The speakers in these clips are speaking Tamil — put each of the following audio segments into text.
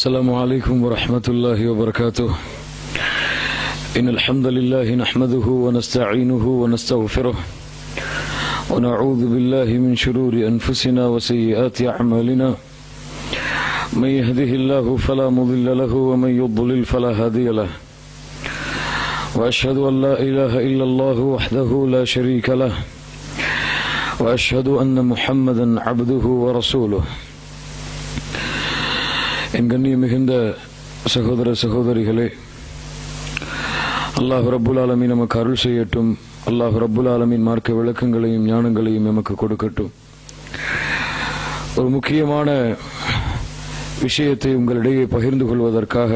السلام عليكم ورحمة الله وبركاته. إن الحمد لله نحمده ونستعينه ونستغفره ونعوذ بالله من شرور أنفسنا وسيئات أعمالنا. من يهده الله فلا مضل له ومن يضلل فلا هادي له. وأشهد أن لا إله إلا الله وحده لا شريك له وأشهد أن محمدا عبده ورسوله. என் கண்ணிய மிகுந்த சகோதர சகோதரிகளே, அல்லாஹ் ரப்புல் ஆலமீன் நமக்கு அருள் செய்யட்டும். அல்லாஹ் ரப்புல் ஆலமீன் மார்க்க விளக்கங்களையும் ஞானங்களையும் நமக்கு கொடுக்கட்டும். ஒரு முக்கியமான விஷயத்தை உங்களிடையே பகிர்ந்து கொள்வதற்காக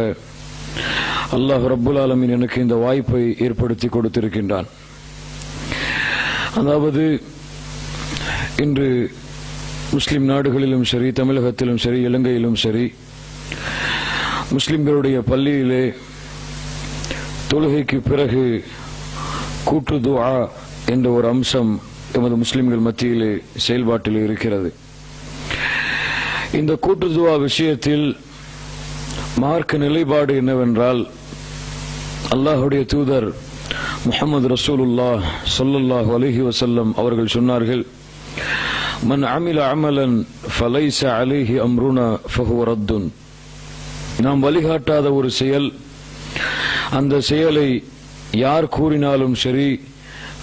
அல்லாஹ் ரப்புல் ஆலமீன் எனக்கு இந்த வாய்ப்பை ஏற்படுத்தி கொடுத்திருக்கின்றான். அதாவது, இன்று முஸ்லிம் நாடுகளிலும் சரி, தமிழகத்திலும் சரி, இலங்கையிலும் சரி, முஸ்லிம்களுடைய பள்ளியிலே தொழுகைக்கு பிறகு கூட்டு துஆ என்ற ஒரு அம்சம் எமது முஸ்லிம்கள் மத்தியிலே செயல்பாட்டில் இருக்கிறது. இந்த கூட்டு துஆ விஷயத்தில் மார்க்க நிலைப்பாடு என்னவென்றால், அல்லாஹுடைய தூதர் முஹம்மது ரசூலுல்லாஹ் ஸல்லல்லாஹு அலைஹி வஸல்லம் அவர்கள் சொன்னார்கள், மன் அமில அமலன் ஃபலைஸ அலைஹி அம்ருனா ஃபஹுவ ரத்துன். நாம் வழிகாட்டாத ஒரு செயல், அந்த செயலை யார் கூறினாலும் சரி,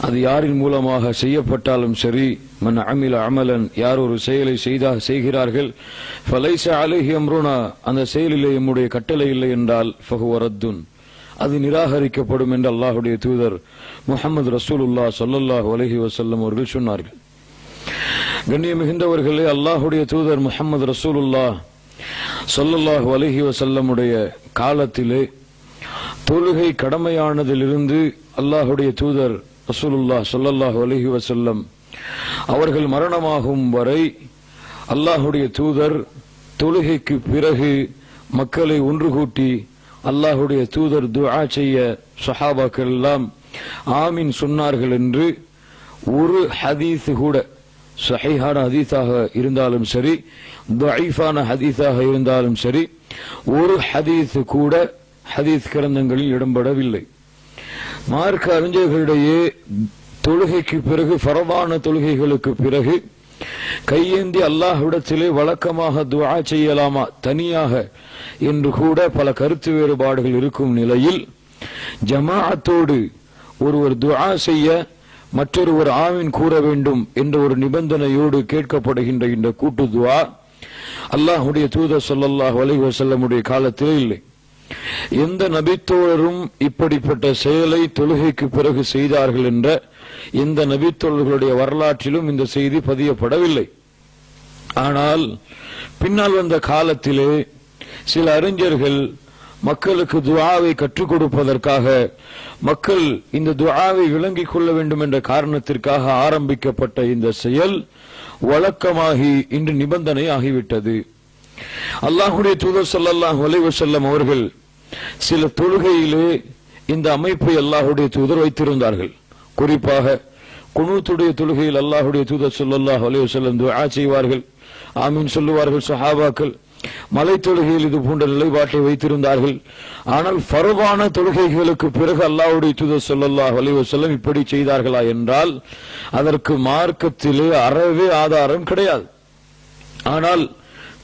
அது யாரின் மூலமாக செய்யப்பட்டாலும் சரி, மன் அமில அமலன், யார் ஒரு செயலை செய்கிறார்கள், ஃபலைஸ அலைஹி அம்ருனா, அந்த செயலிலே நம்முடைய கட்டளை இல்லை என்றால் ஃபஹுவ ரத்துன், அது நிராகரிக்கப்படும் என்று அல்லாஹுடைய தூதர் முஹம்மது ரசூலுல்லாஹ் ஸல்லல்லாஹு அலைஹி வஸல்லம் அவர்கள் சொன்னார்கள். கண்ணியம் மிகுந்தவர்களே, அல்லாஹுடைய தூதர் முஹம்மது ரசூலுல்லாஹ் ஸல்லல்லாஹு அலைஹி வஸல்லமுடைய காலத்திலே தொழுகை கடமையானதிலிருந்து அல்லாஹுடைய தூதர் ரசூலுல்லாஹ் ஸல்லல்லாஹு அலைஹி வஸல்லம் அவர்கள் மரணமாகும் வரை அல்லாஹுடைய தூதர் தொழுகைக்கு பிறகு மக்களை ஒன்று கூட்டி அல்லாஹுடைய தூதர் துஆ செய்ய சஹாபாக்கள் எல்லாம் ஆமீன் சொன்னார்கள் என்று ஒரு ஹதீஸ் கூட, சஹீஹான ஹதீஸாக இருந்தாலும் சரி, தஈஃபான ஹதீஸாக இருந்தாலும் சரி, ஒரு ஹதீஸ் கூட ஹதீஸ் கிரந்தங்களில் இடம்பெறவில்லை. மார்க்க அறிஞர்களிடையே தொழுகைக்கு பிறகு, ஃபரதான தொழுகைகளுக்கு பிறகு கையேந்தி அல்லாஹ்விடத்திலே வழக்கமாக துஆ செய்யலாமா தனியாக என்று கூட பல கருத்து வேறுபாடுகள் இருக்கும் நிலையில், ஜமாஅத்தோடு ஒருவர் துஆ செய்ய மற்றொருவர் ஆமீன் கூற வேண்டும் என்ற ஒரு நிபந்தனையோடு கேட்கப்படுகின்ற இந்த கூட்டு துஆ அல்லாஹுடைய தூதர் ஸல்லல்லாஹு அலைஹி வஸல்லமுடைய காலத்திலே இல்லை. எந்த நபித்தோழரும் இப்படிப்பட்ட செயலை தொழுகைக்கு பிறகு செய்தார்கள் என்ற எந்த நபித்தோழர்களுடைய வரலாற்றிலும் இந்த செய்தி பதியப்படவில்லை. ஆனால் பின்னால் வந்த காலத்திலே சில அறிஞர்கள் மக்களுக்கு துஆவை கற்றுக் கொடுப்பதற்காக, மக்கள் இந்த துஆவை விளங்கிக் கொள்ள வேண்டும் என்ற காரணத்திற்காக ஆரம்பிக்கப்பட்ட இந்த செயல் வழக்கமாகி இன்று நிபந்தனை ஆகிவிட்டது. அல்லாஹுடைய தூதர் ஸல்லல்லாஹு அலைஹி வஸல்லம் அவர்கள் சில தொழுகையிலே இந்த அமைப்பை அல்லாஹுடைய தூதர் வைத்திருந்தார்கள். குறிப்பாக குனூத்துடைய தொழுகையில் அல்லாஹுடைய தூதர் ஸல்லல்லாஹு அலைஹி வஸல்லம் துஆ செய்வார்கள், ஆமீன் சொல்லுவார்கள் சஹாபாக்கள். மலை தொழுகையில் இது போன்ற நிலைப்பாட்டை வைத்திருந்தார்கள். ஆனால் ஃபர்தான தொழுகைகளுக்கு பிறகு அல்லாஹ்வுடைய தூதர் ஸல்லல்லாஹு அலைஹி வஸல்லம் இப்படி செய்தார்களா என்றால் அதற்கு மார்க்கத்திலே அறவே ஆதாரம் கிடையாது. ஆனால்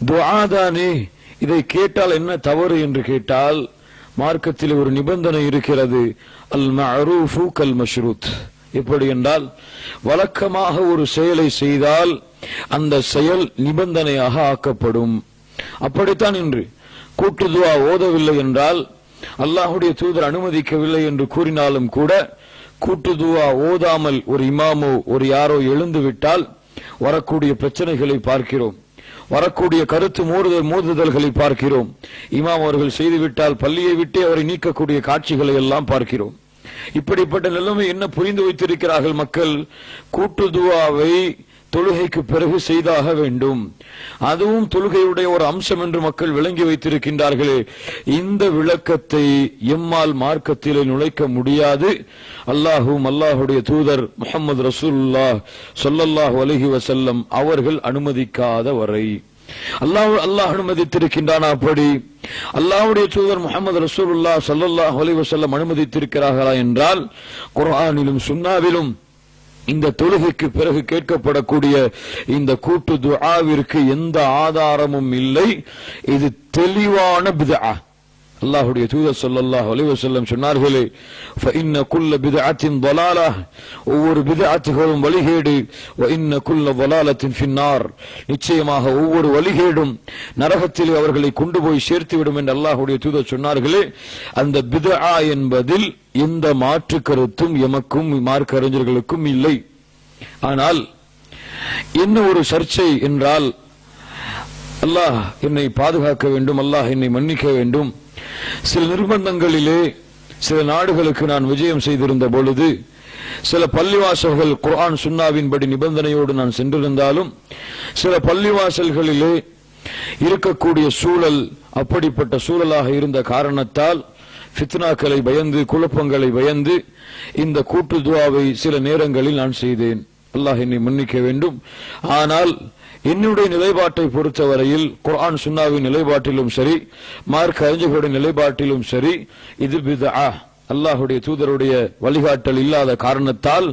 துஆதானே, இதை கேட்டால் என்ன தவறு என்று கேட்டால் மார்க்கத்தில் ஒரு நிபந்தனை இருக்கிறது, அல் மஅரூஃபு கல் மஷ்ரூத். எப்படி என்றால், வழக்கமாக ஒரு செயலை செய்தால் அந்த செயல் நிபந்தனையாக ஆக்கப்படும். அப்படித்தான் இன்று கூட்டு துஆ ஓதவில்லை என்றால், அல்லாஹுடைய தூதர் அனுமதிக்கவில்லை என்று கூறினாலும் கூட, கூட்டு துஆ ஓதாமல் ஒரு இமாமோ ஒரு யாரோ எழுந்து விட்டால் வரக்கூடிய பிரச்சனைகளை பார்க்கிறோம், வரக்கூடிய கருத்து மோதுதல்களை பார்க்கிறோம். இமாம் அவர்கள் செய்துவிட்டால் பள்ளியை விட்டே அவரை நீக்கக்கூடிய காட்சிகளை எல்லாம் பார்க்கிறோம். இப்படிப்பட்ட நிலைமை என்ன புரிந்து வைத்திருக்கிறார்கள் மக்கள்? கூட்டு துஆவை தொழுகைக்கு பிறகு செய்தாக வேண்டும், அதுவும் தொழுகையுடைய ஒரு அம்சம் என்று மக்கள் விளங்கி வைத்திருக்கின்றார்களே. இந்த விளக்கத்தை எம்மால் மார்க்கத்திலே நுழைக்க முடியாது. அல்லாஹும் அல்லாஹுடைய தூதர் முஹம்மது ரசூலுல்லாஹ் ஸல்லல்லாஹு அலைஹி வஸல்லம் அவர்கள் அனுமதிக்காத வரை அல்லாஹ் அனுமதித்திருக்கின்றான். அப்படி அல்லாஹ்வுடைய தூதர் முஹம்மது ரசூலுல்லாஹ் ஸல்லல்லாஹு அலைஹி வஸல்லம் அனுமதித்திருக்கிறார்களா என்றால் குர்ஆனிலும் சுன்னாவிலும் இந்த தொழுகைக்கு பிறகு கேட்கப்படக்கூடிய இந்த கூட்டு துஆவிற்கு எந்த ஆதாரமும் இல்லை. இது தெளிவான பித்ஆ. அல்லாஹ்வுடைய தூதர் ஸல்லல்லாஹு அலைஹி வஸல்லம் சொன்னார்களே, فإن كل بدعة ضلالة, ஒவ்வொரு பித்அத்துகளும் வழிகேடு, وإن كل ضلالة في النار, நிச்சயமாக ஒவ்வொரு வழிகேடும் நரகத்தில் அவர்களை கொண்டு போய் சேர்த்துவிடும் என்று அல்லாஹ்வுடைய தூதர் சொன்னார்களே. அந்த பித்ஆ என்பதில் எந்த மாற்று கருத்தும் எமக்கும் மார்க்க அறிஞர்களுக்கும் இல்லை. ஆனால் என்ன ஒரு சர்ச்சை என்றால், அல்லாஹ் என்னை பாதுகாக்க வேண்டும், அல்லாஹ் என்னை மன்னிக்க வேண்டும். சில நிர்பந்தங்களிலே சில நாடுகளுக்கு நான் விஜயம் செய்திருந்த பொழுது சில பள்ளிவாசல்கள் குர்ஆன் சுன்னாவின்படி நிபந்தனையோடு நான் சென்றிருந்தாலும் சில பள்ளிவாசல்களிலே இருக்கக்கூடிய சூழல் அப்படிப்பட்ட சூழலாக இருந்த காரணத்தால் ஃபித்னாக்களை பயந்து குழப்பங்களை பயந்து இந்த கூட்டு துஆவை சில நேரங்களில் நான் செய்தேன். அல்லாஹ் என்னை மன்னிக்க வேண்டும். ஆனால் என்னுடைய நிலைப்பாட்டை பொறுத்தவரையில் குர்ஆன் சுன்னாவின் நிலைப்பாட்டிலும் சரி, மார்க்க அறிஞர்களுடைய நிலைப்பாட்டிலும் சரி, இது பித்ஆ. அல்லாஹ்வுடைய தூதருடைய வழிகாட்டல் இல்லாத காரணத்தால்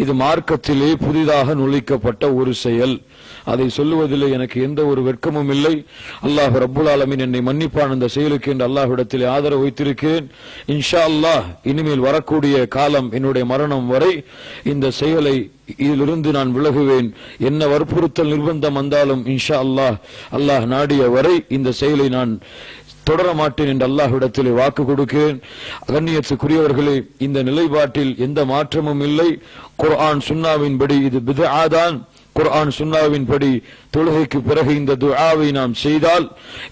இது மார்க்கத்திலே புதிதாக நுழைக்கப்பட்ட ஒரு செயல். அதை சொல்லுவதிலே எனக்கு எந்த ஒரு வெட்கமும் இல்லை. அல்லாஹ் ரப்புல் ஆலமீன் என்னை மன்னிப்பான் அந்த செயலுக்கு என்று அல்லாஹ்விடத்திலே ஆதரவு வைத்திருக்கிறேன். இன்ஷா அல்லாஹ் இனிமேல் வரக்கூடிய காலம் என்னுடைய மரணம் வரை இந்த செயலை இதிலிருந்து நான் விலகுவேன். என்ன வற்புறுத்தல் நிர்பந்தம் வந்தாலும் இன்ஷா அல்லாஹ், அல்லாஹ் நாடிய வரை இந்த செயலை நான் தொடர மாட்டேன் என்று அல்லாஹ்விடத்திலே வாக்கு கொடுக்கிறேன். கண்ணியத்துக்குரியவர்களே, இந்த நிலைப்பாட்டில் எந்த மாற்றமும் இல்லை. குர்ஆன் சுன்னாவின்படி இது பித்ஆ தான். குர்ஆன் சுன்னாவின்படி தொழுகைக்கு பிறகு இந்த துஆவை நாம் செய்தால்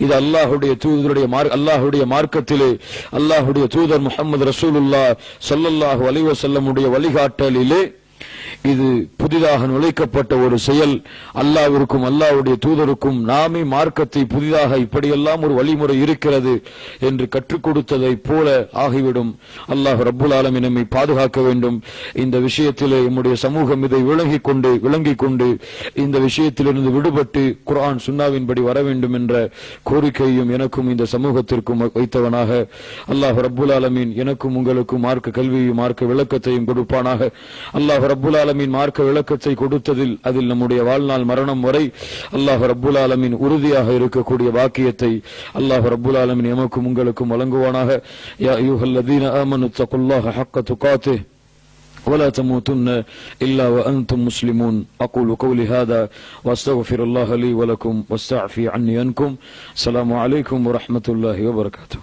இது அல்லாஹ்வுடைய மார்க்கத்திலே அல்லாஹ்வுடைய தூதர் முஹம்மது ரசூலுல்லாஹ் ஸல்லல்லாஹு அலைஹி வஸல்லம் உடைய வழிகாட்டலிலே இது புதிதாக நுழைக்கப்பட்ட ஒரு செயல். அல்லாஹ்விற்கும் அல்லாஹ்வுடைய தூதருக்கும் நாமே மார்க்கத்தை புதிதாக இப்படியெல்லாம் ஒரு வழிமுறை இருக்கிறது என்று கற்றுக் கொடுத்ததை போல ஆகிவிடும். அல்லாஹ் ரப்புல் ஆலமீன் நம்மை பாதுகாக்க வேண்டும். இந்த விஷயத்திலே நம்முடைய சமூகம் இதை விளங்கிக் கொண்டு இந்த விஷயத்திலிருந்து விடுபட்டு குர்ஆன் சுன்னாவின்படி வர வேண்டும் என்ற கோரிக்கையும் எனக்கும் இந்த சமூகத்திற்கும் வைத்தவனாக அல்லாஹ் ரப்புல் ஆலமீன் எனக்கும் உங்களுக்கும் மார்க்க கல்வியையும் மார்க்க விளக்கத்தையும் கொடுப்பானாக. அல்லாஹ் ரப்புல் ஆலமீன் மார்க்க விளக்கத்தை கொடுத்ததில் அதில் நம்முடைய வாழ்நாள் மரணம் வரை அல்லாஹ் ரப்புல் ஆலமீன் உறுதியாக இருக்கக்கூடிய வாக்கியத்தை அல்லாஹ் ரப்புல் ஆலமீன் எமக்கும் உங்களுக்கும் வழங்குவானாக. யா அய்யுஹல்லதீன ஆமனு தக்குல்லாஹ ஹக்க துகாத்திஹ் ولا تموتن إلا وأنتم مسلمون. أقول قولي هذا وأستغفر الله لي ولكم واستعفي عني عنكم. السلام عليكم ورحمة الله وبركاته.